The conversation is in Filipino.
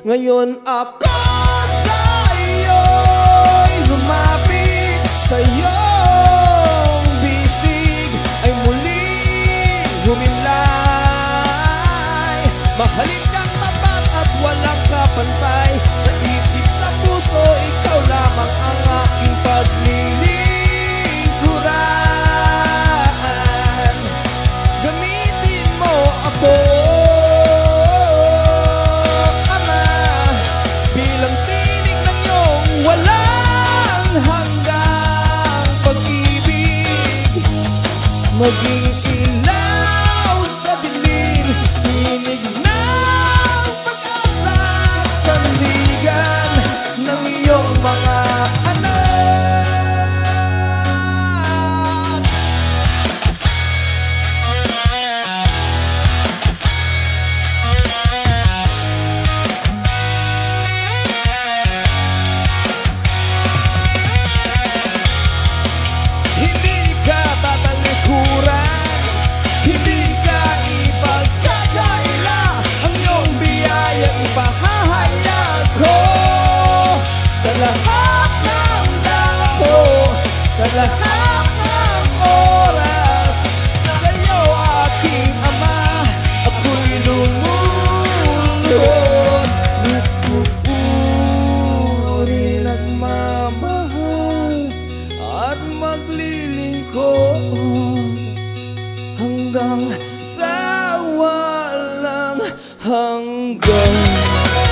Ngayon ako sa'yo'y lumapit, sa'yong bisig ay muling humimlay. Mahalin kang tapat at walang kapantay, sa isip, sa puso, ikaw lamang ang aking paglilingkuran. Gamitin mo ako, Ama, bilang tinig ng iyong walang hanggang pag-ibig. Maging ilaw sa dilim, tinig ng pag-asa at sandigan ng iyong mga anak. Hindi ka tatalikuran, hindi ka ipagkakaila, ang iyong biyaya ipahahayag ko sa lahat ng dako, sa lahat ng oras. Sa'yo aking Ama, ako'y lumulod, nagpupuri, nagmamahal at maglilingkod hanggang sa walang hanggan.